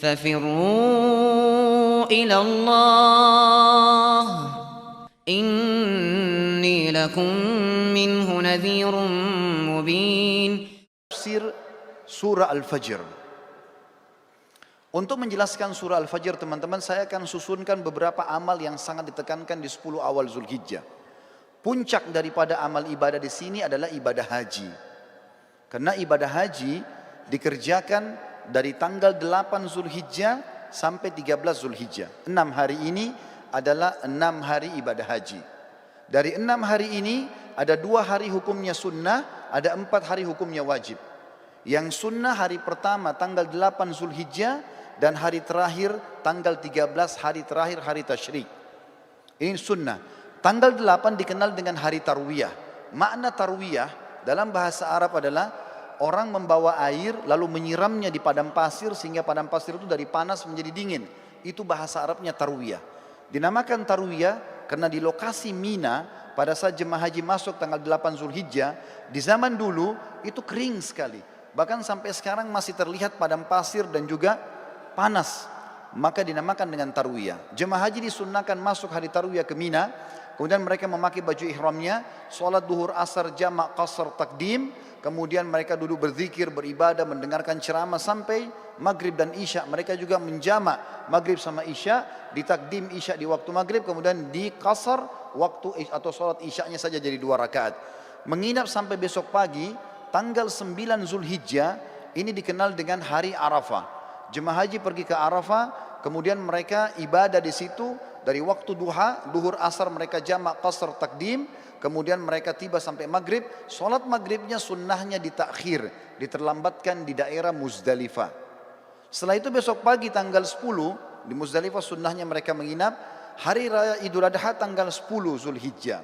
ففروا إلى الله إني لكم منه نذير مبين. Tafsir surah Al-Fajr. Untuk menjelaskan surah Al-Fajr teman-teman, saya akan susunkan beberapa amal yang sangat ditekankan di 10 awal Zulhijjah. Puncak daripada amal ibadah di sini adalah ibadah haji. Karena ibadah haji dikerjakan dari tanggal 8 Zulhijjah sampai 13 Zulhijjah. 6 hari ini adalah 6 hari ibadah haji. Dari 6 hari ini ada 2 hari hukumnya sunnah, ada 4 hari hukumnya wajib. Yang sunnah hari pertama tanggal 8 Zulhijjah dan hari terakhir tanggal 13 hari terakhir hari tasyrik. Ini sunnah. Tanggal 8 dikenal dengan hari tarwiyah. Makna tarwiyah dalam bahasa Arab adalah orang membawa air lalu menyiramnya di padang pasir sehingga padang pasir itu dari panas menjadi dingin. Itu bahasa Arabnya tarwiyah. Dinamakan tarwiyah karena di lokasi Mina pada saat jemaah haji masuk tanggal 8 Zulhijjah, di zaman dulu itu kering sekali. Bahkan sampai sekarang masih terlihat padang pasir dan juga panas. Maka dinamakan dengan tarwiyah. Jemaah haji disunnahkan masuk hari tarwiyah ke Mina. Kemudian mereka memakai baju ihramnya, sholat duhur asar jamak qasar takdim. Kemudian mereka duduk berzikir, beribadah, mendengarkan ceramah sampai maghrib dan isya. Mereka juga menjamak maghrib sama isya, ditakdim isya di waktu maghrib, kemudian di qasar waktu atau sholat isyanya saja jadi 2 rakaat. Menginap sampai besok pagi, tanggal 9 Zulhijjah, ini dikenal dengan hari Arafah. Jemaah haji pergi ke Arafah, kemudian mereka ibadah di situ dari waktu duha, duhur asar mereka jamak qasar takdim, kemudian mereka tiba sampai maghrib. Solat maghribnya sunnahnya ditakhir, diterlambatkan di daerah Muzdalifah. Setelah itu besok pagi tanggal 10 di Muzdalifah sunnahnya mereka menginap. Hari raya Idul Adha tanggal 10 Zulhijjah.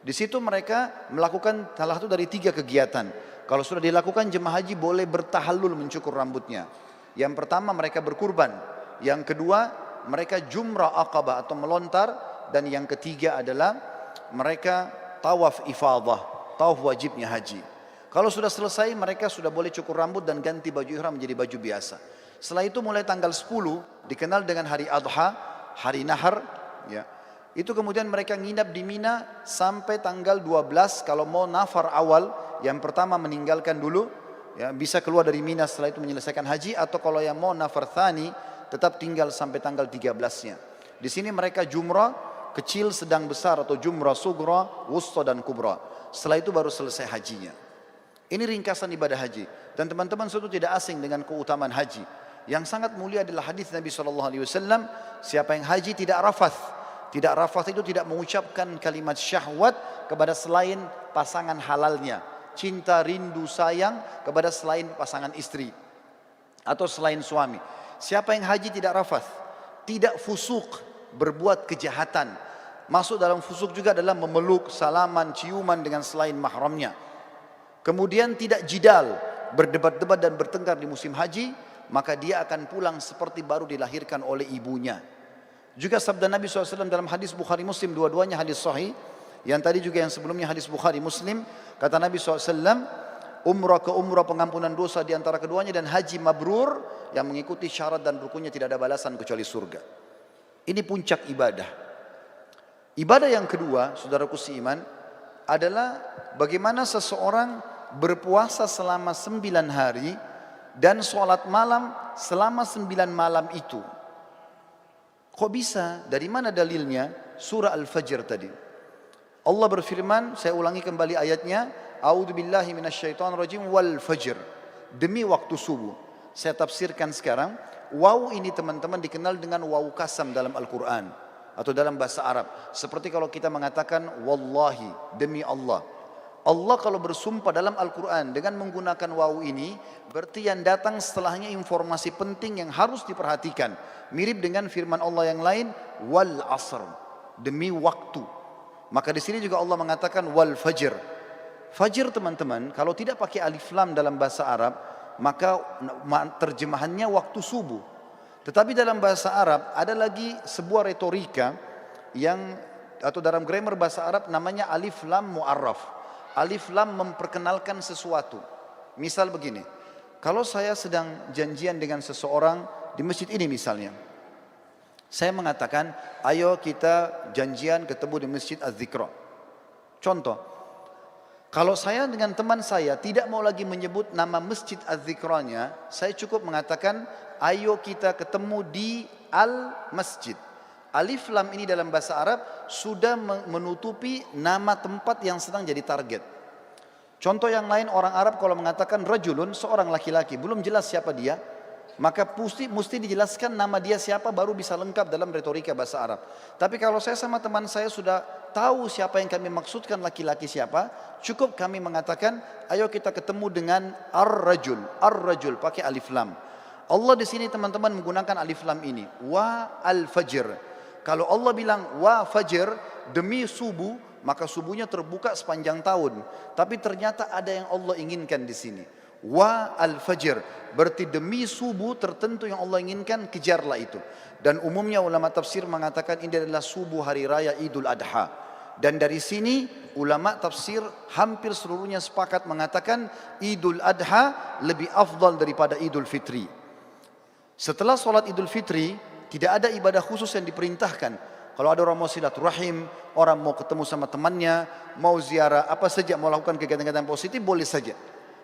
Di situ mereka melakukan salah satu dari 3 kegiatan. Kalau sudah dilakukan, jemaah haji boleh bertahallul mencukur rambutnya. Yang pertama mereka berkurban. Yang kedua mereka jumrah aqabah atau melontar. Dan yang ketiga adalah mereka tawaf ifadah, tawaf wajibnya haji. Kalau sudah selesai mereka sudah boleh cukur rambut dan ganti baju ihram menjadi baju biasa. Setelah itu mulai tanggal 10 dikenal dengan hari Adha, hari Nahar ya. Itu kemudian mereka nginap di Mina sampai tanggal 12. Kalau mau nafar awal, yang pertama meninggalkan dulu ya, bisa keluar dari Mina setelah itu menyelesaikan haji, atau kalau yang mau nafar thani tetap tinggal sampai tanggal 13-nya. Di sini mereka jumrah kecil, sedang, besar, atau jumrah sugra, wusta dan kubra. Setelah itu baru selesai hajinya. Ini ringkasan ibadah haji. Dan teman-teman suatu tidak asing dengan keutamaan haji. Yang sangat mulia adalah hadis Nabi SAW, siapa yang haji tidak rafath. Tidak rafath itu tidak mengucapkan kalimat syahwat kepada selain pasangan halalnya. Cinta, rindu, sayang kepada selain pasangan istri atau selain suami. Siapa yang haji tidak rafath, tidak fusuk, berbuat kejahatan. Masuk dalam fusuk juga adalah memeluk, salaman, ciuman dengan selain mahramnya. Kemudian tidak jidal, berdebat-debat dan bertengkar di musim haji, maka dia akan pulang seperti baru dilahirkan oleh ibunya. Juga sabda Nabi SAW dalam hadis Bukhari Muslim, dua-duanya hadis sahih. Yang tadi juga yang sebelumnya hadis Bukhari Muslim, kata Nabi SAW, umrah ke umrah pengampunan dosa di antara keduanya, dan haji mabrur yang mengikuti syarat dan rukunnya tidak ada balasan kecuali surga. Ini puncak ibadah. Ibadah yang kedua, saudaraku seiman, adalah bagaimana seseorang berpuasa selama 9 hari dan sholat malam selama 9 malam itu. Kok bisa? Dari mana dalilnya? Surah Al-Fajr tadi. Allah berfirman, saya ulangi kembali ayatnya, A'udzubillahi minasyaitonirrajim wal fajr. Demi waktu subuh. Saya tafsirkan sekarang. Waw ini teman-teman dikenal dengan waw kasam dalam Al-Quran atau dalam bahasa Arab. Seperti kalau kita mengatakan wallahi, demi Allah. Allah kalau bersumpah dalam Al-Quran dengan menggunakan waw ini, berarti yang datang setelahnya informasi penting yang harus diperhatikan. Mirip dengan firman Allah yang lain, wal asr, demi waktu. Maka di sini juga Allah mengatakan wal fajr. Fajr teman-teman, kalau tidak pakai alif lam dalam bahasa Arab, maka terjemahannya waktu subuh. Tetapi dalam bahasa Arab ada lagi sebuah retorika yang, atau dalam grammar bahasa Arab namanya alif lam mu'arraf. Alif lam memperkenalkan sesuatu. Misal begini, kalau saya sedang janjian dengan seseorang di masjid ini misalnya, saya mengatakan, ayo kita janjian ketemu di masjid Az-Zikra. Contoh, kalau saya dengan teman saya tidak mau lagi menyebut nama masjid Az-Zikranya, saya cukup mengatakan, ayo kita ketemu di Al-Masjid. Alif lam ini dalam bahasa Arab sudah menutupi nama tempat yang sedang jadi target. Contoh yang lain, orang Arab kalau mengatakan rajulun, seorang laki-laki, belum jelas siapa dia, maka mesti dijelaskan nama dia siapa baru bisa lengkap dalam retorika bahasa Arab. Tapi kalau saya sama teman saya sudah tahu siapa yang kami maksudkan laki-laki siapa, cukup kami mengatakan, ayo kita ketemu dengan ar-rajul. Ar-rajul pakai alif lam. Allah di sini teman-teman menggunakan alif lam ini, wa al-fajr. Kalau Allah bilang wa fajr, demi subuh, maka subuhnya terbuka sepanjang tahun. Tapi ternyata ada yang Allah inginkan di sini. Wa al-fajr, berarti demi subuh tertentu yang Allah inginkan, kejarlah itu. Dan umumnya ulama tafsir mengatakan ini adalah subuh hari raya Idul Adha. Dan dari sini ulama tafsir hampir seluruhnya sepakat mengatakan Idul Adha lebih afdal daripada Idul Fitri. Setelah sholat Idul Fitri, tidak ada ibadah khusus yang diperintahkan. Kalau ada orang mau silaturahim, orang mau ketemu sama temannya, mau ziarah, apa saja, mau lakukan kegiatan-kegiatan positif, boleh saja.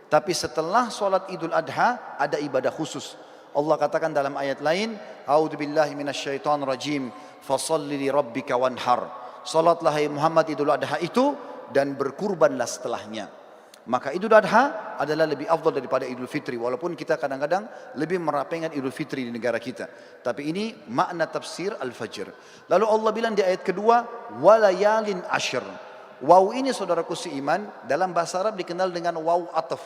Tapi setelah sholat Idul Adha ada ibadah khusus. Allah katakan dalam ayat lain, A'udzubillahi minasyaitonirrajim, fasalli li rabbika wanhar. Salatlah hai Muhammad Idul Adha itu dan berkurbanlah setelahnya. Maka Idul Adha adalah lebih afdal daripada Idul Fitri, walaupun kita kadang-kadang lebih merapengan Idul Fitri di negara kita. Tapi ini makna tafsir Al-Fajr. Lalu Allah bilang di ayat kedua, walayalin ashr. Waw ini saudaraku seiman dalam bahasa Arab dikenal dengan waw ataf,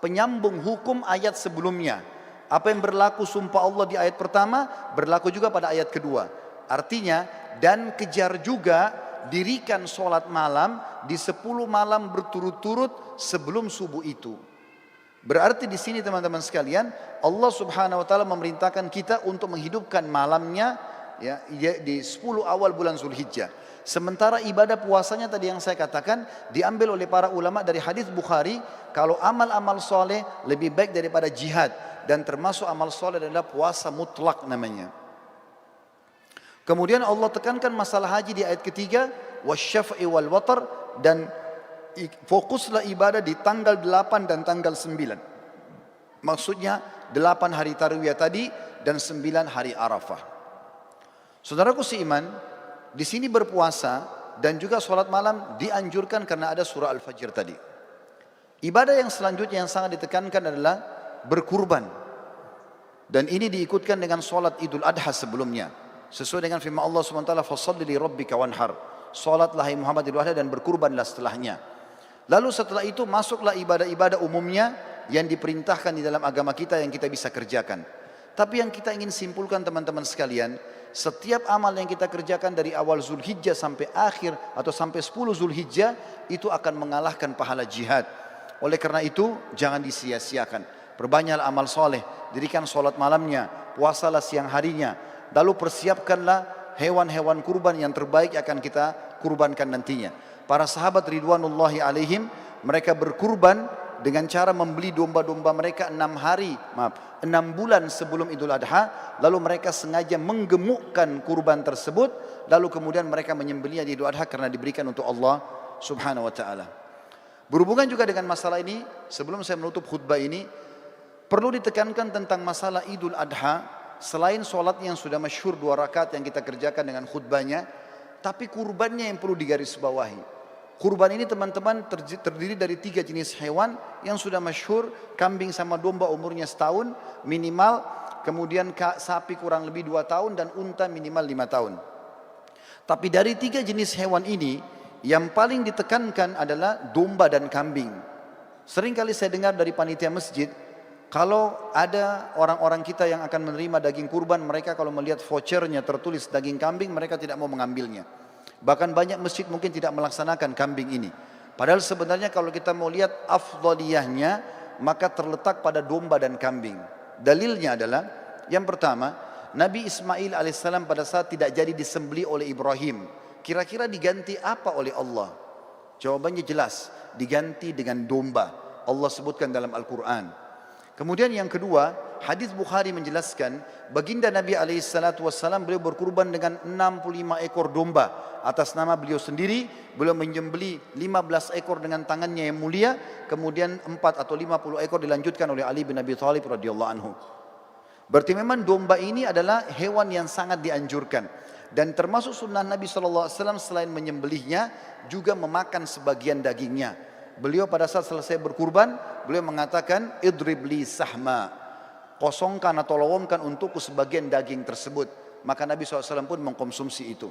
penyambung hukum ayat sebelumnya. Apa yang berlaku sumpah Allah di ayat pertama berlaku juga pada ayat kedua. Artinya, dan kejar juga dirikan sholat malam di 10 malam berturut-turut sebelum subuh itu. Berarti di sini teman-teman sekalian, Allah Subhanahu wa taala memerintahkan kita untuk menghidupkan malamnya ya di 10 awal bulan Zulhijjah. Sementara ibadah puasanya tadi yang saya katakan diambil oleh para ulama dari hadis Bukhari, kalau amal-amal soleh lebih baik daripada jihad, dan termasuk amal soleh adalah puasa mutlak namanya. Kemudian Allah tekankan masalah haji di ayat ketiga, wasyaf'i wal watar, dan fokuslah ibadah di tanggal 8 dan tanggal 9. Maksudnya 8 hari tarwiyah tadi dan 9 hari Arafah. Saudaraku seiman, di sini berpuasa dan juga sholat malam dianjurkan karena ada surah Al-Fajr tadi. Ibadah yang selanjutnya yang sangat ditekankan adalah berkurban. Dan ini diikutkan dengan sholat Idul Adha sebelumnya. Sesuai dengan firman Allah SWT, fasalli li rabbika wanhar. Sholatlah hai Muhammad Idul Adha dan berkurbanlah setelahnya. Lalu setelah itu masuklah ibadah-ibadah umumnya yang diperintahkan di dalam agama kita yang kita bisa kerjakan. Tapi yang kita ingin simpulkan teman-teman sekalian, setiap amal yang kita kerjakan dari awal Zulhijjah sampai akhir atau sampai 10 Zulhijjah itu akan mengalahkan pahala jihad. Oleh karena itu jangan disia-siakan. Perbanyaklah amal soleh, dirikan sholat malamnya, puasalah siang harinya. Lalu persiapkanlah hewan-hewan kurban yang terbaik akan kita kurbankan nantinya. Para sahabat ridwanullahi alaihim, mereka berkurban dengan cara membeli domba-domba mereka 6 bulan sebelum Idul Adha. Lalu mereka sengaja menggemukkan kurban tersebut, lalu kemudian mereka menyembelihnya di Idul Adha karena diberikan untuk Allah Subhanahu wa taala. Berhubungan juga dengan masalah ini, sebelum saya menutup khutbah ini, perlu ditekankan tentang masalah Idul Adha. Selain sholat yang sudah masyhur 2 rakaat yang kita kerjakan dengan khutbahnya, tapi kurbannya yang perlu digarisbawahi. Kurban ini teman-teman terdiri dari 3 jenis hewan yang sudah masyhur, kambing sama domba umurnya setahun minimal, kemudian sapi kurang lebih 2 tahun dan unta minimal 5 tahun. Tapi dari 3 jenis hewan ini, yang paling ditekankan adalah domba dan kambing. Sering kali saya dengar dari panitia masjid, kalau ada orang-orang kita yang akan menerima daging kurban, mereka kalau melihat vouchernya tertulis daging kambing, mereka tidak mau mengambilnya. Bahkan banyak masjid mungkin tidak melaksanakan kambing ini. Padahal sebenarnya kalau kita mau lihat afdaliyahnya, maka terletak pada domba dan kambing. Dalilnya adalah, yang pertama, Nabi Ismail alaihissalam pada saat tidak jadi disembelih oleh Ibrahim, kira-kira diganti apa oleh Allah? Jawabannya jelas, diganti dengan domba. Allah sebutkan dalam Al-Quran. Kemudian yang kedua, hadis Bukhari menjelaskan baginda Nabi SAW beliau berkurban dengan 65 ekor domba atas nama beliau sendiri. Beliau menyembelih 15 ekor dengan tangannya yang mulia, kemudian 4 atau 50 ekor dilanjutkan oleh Ali bin Abi Thalib radhiyallahu anhu. Berarti memang domba ini adalah hewan yang sangat dianjurkan, dan termasuk sunnah Nabi SAW selain menyembelihnya juga memakan sebagian dagingnya. Beliau pada saat selesai berkurban, beliau mengatakan, idrib li sahma, kosongkan atau lowongkan untukku sebagian daging tersebut. Maka Nabi SAW pun mengkonsumsi itu.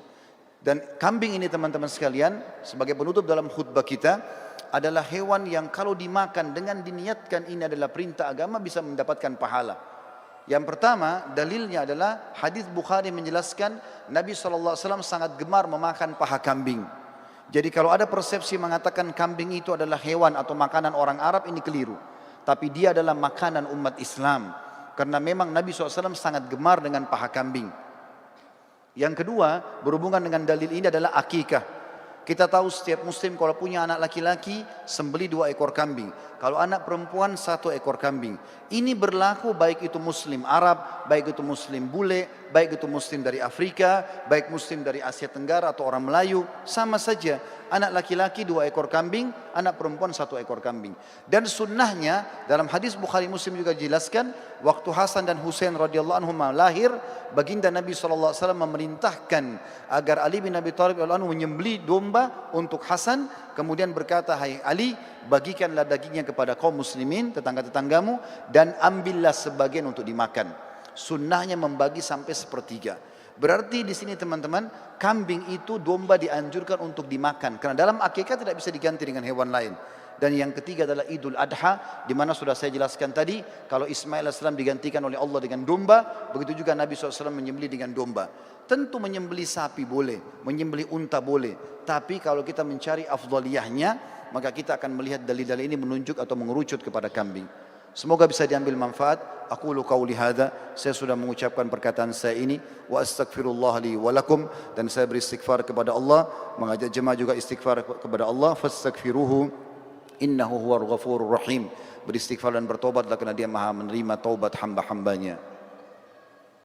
Dan kambing ini teman-teman sekalian, sebagai penutup dalam khutbah kita, adalah hewan yang kalau dimakan dengan diniatkan ini adalah perintah agama bisa mendapatkan pahala. Yang pertama, dalilnya adalah hadis Bukhari menjelaskan Nabi SAW sangat gemar memakan paha kambing. Jadi kalau ada persepsi mengatakan kambing itu adalah hewan atau makanan orang Arab, ini keliru. Tapi dia adalah makanan umat Islam. Karena memang Nabi SAW sangat gemar dengan paha kambing. Yang kedua, berhubungan dengan dalil ini adalah akikah. Kita tahu setiap muslim kalau punya anak laki-laki, sembelih 2 ekor kambing. Kalau anak perempuan 1 ekor kambing. Ini berlaku baik itu muslim Arab, baik itu muslim bule, baik itu muslim dari Afrika, baik muslim dari Asia Tenggara atau orang Melayu. Sama saja, anak laki-laki 2 ekor kambing, anak perempuan 1 ekor kambing. Dan sunnahnya dalam hadis Bukhari Muslim juga dijelaskan, waktu Hasan dan Husain radhiyallahu anhum lahir, baginda Nabi SAW memerintahkan agar Ali bin Abi Thalib radhiyallahu anhu menyembelih domba untuk Hasan, kemudian berkata, hai Ali, bagikanlah dagingnya kepada kaum muslimin, tetangga-tetanggamu, dan ambillah sebagian untuk dimakan. Sunnahnya membagi sampai 1/3. Berarti di sini teman-teman, kambing itu domba dianjurkan untuk dimakan, karena dalam akikah tidak bisa diganti dengan hewan lain. Dan yang ketiga adalah Idul Adha, di mana sudah saya jelaskan tadi, kalau Ismail AS digantikan oleh Allah dengan domba, begitu juga Nabi SAW menyembelih dengan domba. Tentu menyembelih sapi boleh, menyembelih unta boleh, tapi kalau kita mencari afdaliyahnya, maka kita akan melihat dalil-dalil ini menunjuk atau mengerucut kepada kambing. Semoga bisa diambil manfaat. Aqulu qauli hadza, saya sudah mengucapkan perkataan saya ini, wa astaghfirullah li wa lakum, dan saya beristighfar kepada Allah, mengajak jemaah juga istighfar kepada Allah, fastaghfiruhu innahu huwal ghafurur rahim. Beristighfar dan bertobatlah, karena dia maha menerima taubat hamba-hambanya.